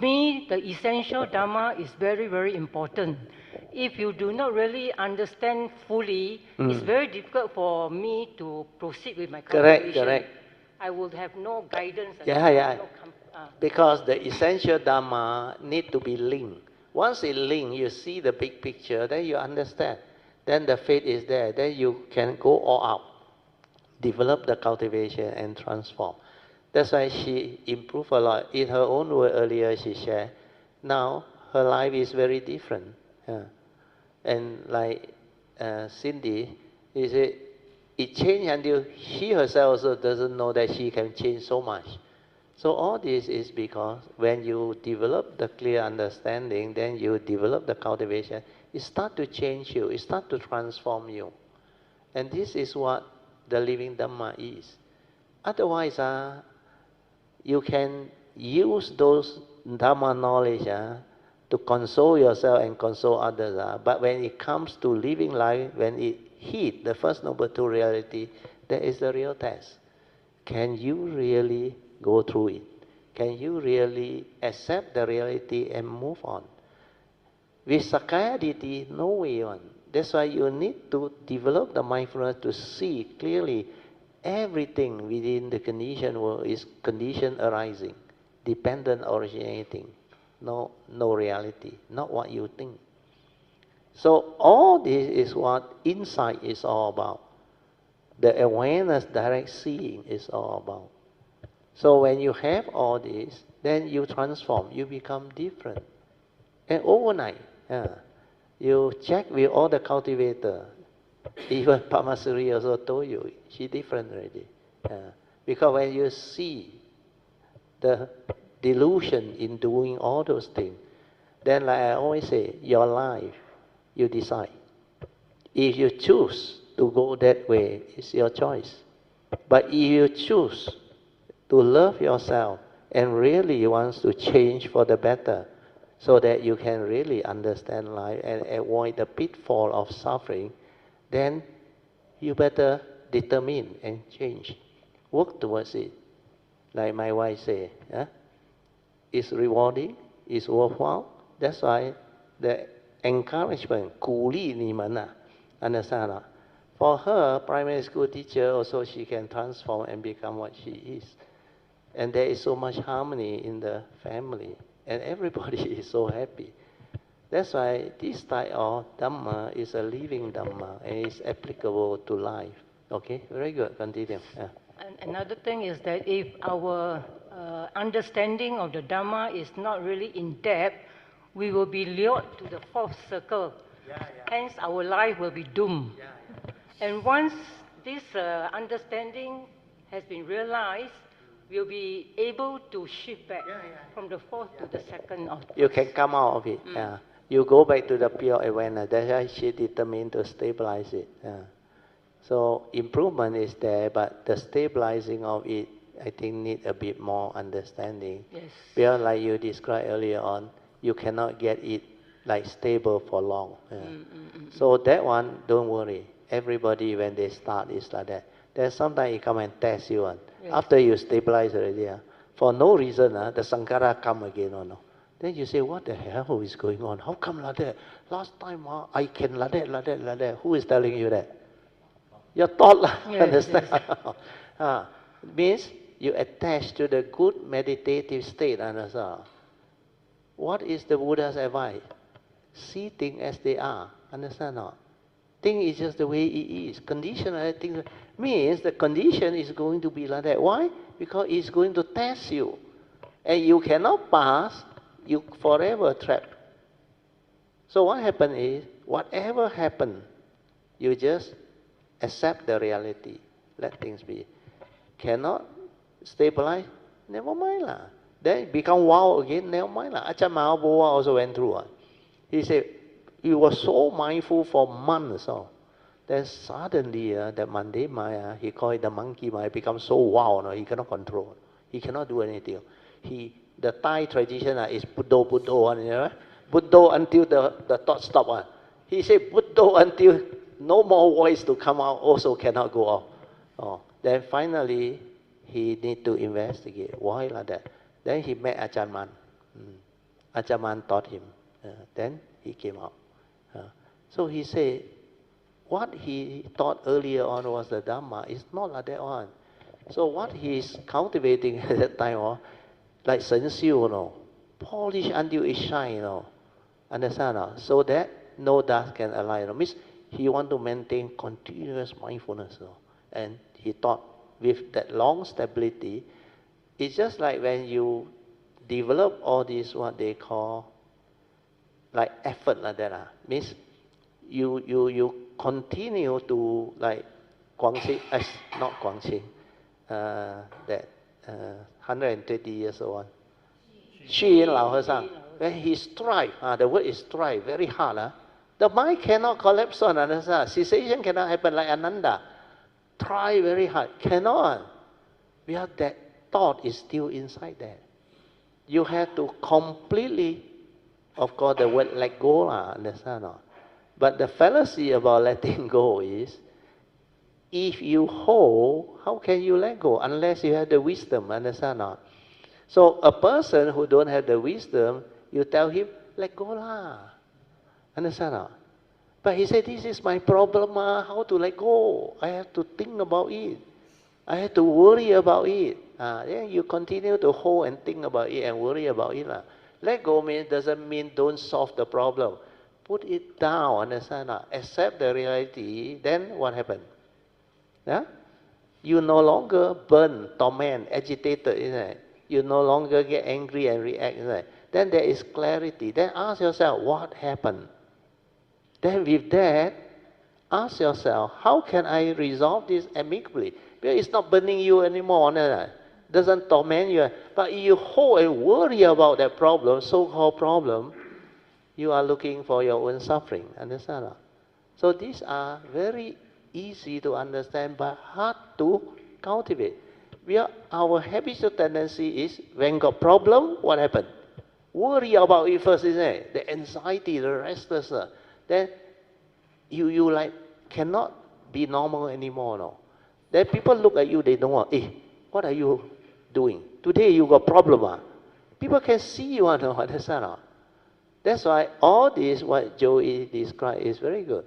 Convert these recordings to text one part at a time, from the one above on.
me, the essential Dharma is very, very important. If you do not really understand fully, it's very difficult for me to proceed with my cultivation. Correct. I would have no guidance. Because the essential Dharma need to be linked. Once it linked, you see the big picture, then you understand. Then the faith is there. Then you can go all out, develop the cultivation and transform. That's why she improved a lot. In her own word earlier, she shared, now her life is very different. And like Cindy, he said, it changed until she herself also doesn't know that she can change so much. So all this is because when you develop the clear understanding, then you develop the cultivation, it starts to change you, it starts to transform you. And this is what the living Dhamma is. Otherwise, you can use those Dhamma knowledge to console yourself and console others. But when it comes to living life, when it hits the First Noble Truth reality, that is the real test. Can you really go through it? Can you really accept the reality and move on? With Sakaya Ditti, no way on. That's why you need to develop the mindfulness to see clearly everything within the conditioned world is condition arising, dependent originating, no reality, not what you think. So all this is what insight is all about. The awareness, direct seeing is all about. So when you have all this, then you transform, you become different. And overnight, you check with all the cultivators. Even Pamasuri also told you, she different already. Because when you see the delusion in doing all those things, then like I always say, your life, you decide. If you choose to go that way, it's your choice. But if you choose to love yourself and really wants to change for the better, so that you can really understand life and avoid the pitfall of suffering, then you better determine and change. Work towards it. Like my wife say, it's rewarding, it's worthwhile. That's why the encouragement, 鼓励你们, understand? For her, primary school teacher, also she can transform and become what she is. And there is so much harmony in the family. And everybody is so happy. That's why this type of Dhamma is a living Dhamma and is applicable to life. Okay, very good. Continue. And another thing is that if our understanding of the Dhamma is not really in depth, we will be lured to the fourth circle. Hence, our life will be doomed. And once this understanding has been realized, we'll be able to shift back from the fourth to the second. You can come out of it. You go back to the pure awareness. That's why she determined to stabilize it. So improvement is there, but the stabilizing of it, I think, need a bit more understanding. Yes. Because like you described earlier on, you cannot get it like stable for long. So that one, don't worry. Everybody, when they start, is like that. Then sometimes it come and test you. After you stabilize already, for no reason, the Sankara come again. Then you say, what the hell is going on? How come like that? Last time I can like that. Who is telling you that? Your thought, understand? Means you attach to the good meditative state, understand? What is the Buddha's advice? See things as they are, understand not? Thing is just the way it is. Conditional things means the condition is going to be like that. Why? Because it's going to test you. And you cannot pass, you forever trapped. So what happens is, whatever happens, you just accept the reality. Let things be. Cannot stabilize? Never mind lah. Then become wow again? Never mind lah. Ajahn Mahabowa also went through. He said, he was so mindful for months. Then suddenly, the mundane mind, he called it the monkey mind, becomes so wow, he cannot control. He cannot do anything. The Thai tradition is Buddho, Buddho until the thought stop. He said Buddho until no more voice to come out, also cannot go off. Then finally, he need to investigate. Why like that? Then he met Ajahn Man. Achaman taught him. Then he came out. So he said, what he thought earlier on was the Dhamma is not like that one. So what he is cultivating at that time, like Shen polish until it shine, understand? So that no dust can align. Means he want to maintain continuous mindfulness. And he thought with that long stability, it's just like when you develop all this, what they call, like effort like that. Means you continue to like Guangxing, not Guangxing, that 120 years old. Xu Yin Lao和尚, when he strive, the word is strive, very hard. The mind cannot collapse on another. Cessation cannot happen like Ananda. Try very hard, cannot. Because that thought is still inside there. You have to completely, of course, the word let go, understand? But the fallacy about letting go is, if you hold, how can you let go unless you have the wisdom, understand? So a person who don't have the wisdom, you tell him, let go lah. Understand? But he said, this is my problem, how to let go? I have to think about it. I have to worry about it. Then you continue to hold and think about it and worry about it. Let go doesn't mean don't solve the problem. Put it down, understand? Accept the reality, then what happened? You no longer burn, torment, agitated, isn't it? You no longer get angry and react, isn't it? Then there is clarity. Then ask yourself, what happened? Then with that, ask yourself, how can I resolve this amicably? Because it's not burning you anymore, doesn't torment you. But if you hold and worry about that problem, so-called problem, you are looking for your own suffering, understand? So these are very easy to understand, but hard to cultivate. Our habitual tendency is, when got problem, what happened? Worry about it first, isn't it? The anxiety, the restlessness. Then you like cannot be normal anymore, no? Then people look at you, they don't want, what are you doing? Today you got problem, People can see you, understand? That's why all this, what Joey described, is very good.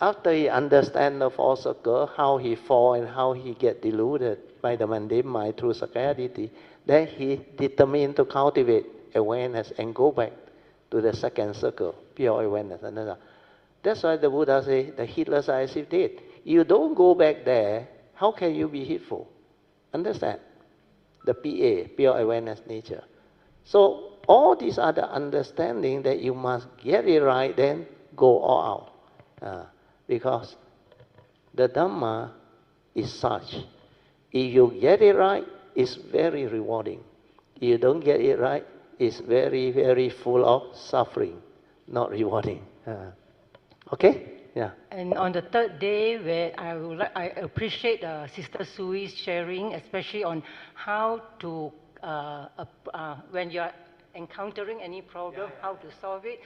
After he understands the four circles, how he fall and how he get deluded by the mundane mind through scarcity, then he determined to cultivate awareness and go back to the second circle, pure awareness. That's why the Buddha says the heedless are as if dead. You don't go back there, how can you be heedful? Understand? The PA, pure awareness nature. So all these are the understanding that you must get it right, then go all out. Because the Dhamma is such. If you get it right, it's very rewarding. If you don't get it right, it's very, very full of suffering, not rewarding. Okay? Yeah. And on the third day, where I appreciate Sister Sui's sharing, especially on how to, when you are encountering any problem, how to solve it,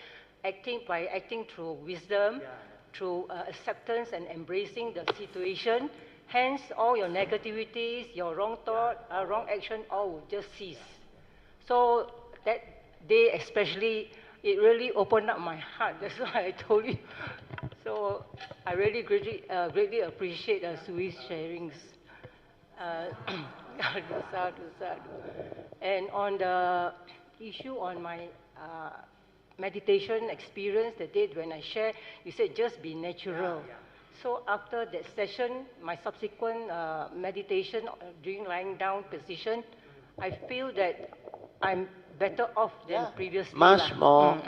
by acting through wisdom, through acceptance and embracing the situation. Hence, all your negativities, your wrong thought, wrong action, all will just cease. So that day especially, it really opened up my heart. That's why I told you. So I really greatly appreciate Sui's sharings. And on the issue on my meditation experience, the day when I shared, you said just be natural. So after that session, my subsequent meditation during lying down position, I feel that I'm better off than previously. Much more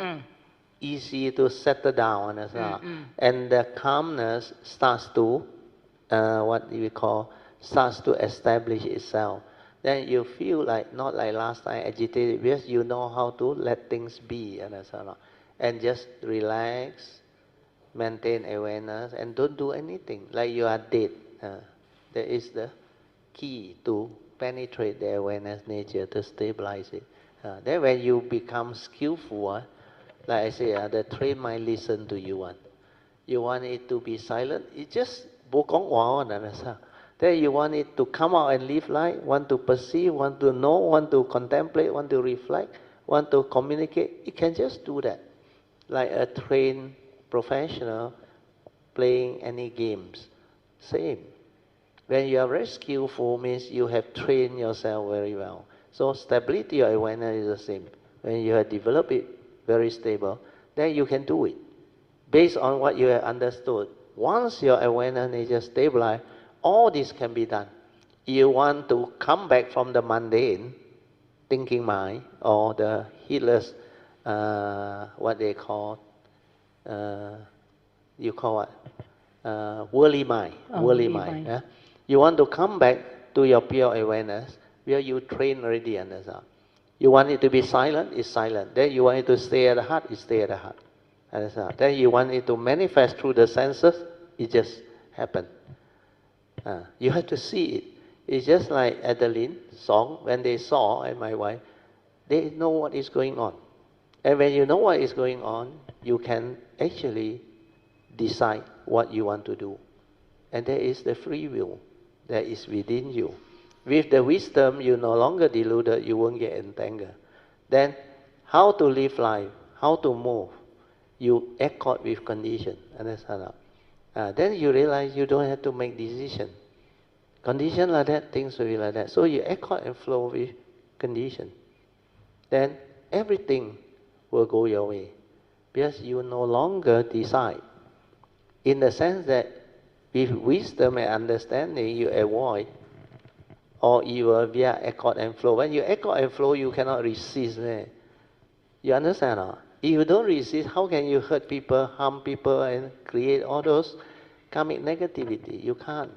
easy to settle down as well. And the calmness starts to, starts to establish itself. Then you feel like, not like last time, agitated, because you know how to let things be, and just relax, maintain awareness, and don't do anything, like you are dead. That is the key to penetrate the awareness nature, to stabilize it. Then when you become skillful, like I say, the train mind listen to you. You want it to be silent, it just then you want it to come out and live life, want to perceive, want to know, want to contemplate, want to reflect, want to communicate, you can just do that. Like a trained professional playing any games. Same. When you are very skillful, means you have trained yourself very well. So stability of awareness is the same. When you have developed it very stable, then you can do it. Based on what you have understood. Once your awareness nature stabilized, all this can be done. You want to come back from the mundane thinking mind or the heedless, what they call, you call what? Worldly mind. Worldly mind. Yeah? You want to come back to your pure awareness where you train already, understand? You want it to be silent, it's silent. Then you want it to stay at the heart, it stay at the heart. Understand? Then you want it to manifest through the senses, it just happen. You have to see it. It's just like Adeline song, when they saw, and my wife, they know what is going on. And when you know what is going on, you can actually decide what you want to do. And there is the free will that is within you. With the wisdom, you're no longer deluded, you won't get entangled. Then, how to live life, how to move, you accord with condition. Understand? Then you realize you don't have to make decision. Condition like that, things will be like that. So you accord and flow with condition. Then everything will go your way. Because you no longer decide. In the sense that with wisdom and understanding, you avoid or evil via accord and flow. When you accord and flow, you cannot resist. You understand? If you don't resist, how can you hurt people, harm people, and create all those karmic negativity? You can't.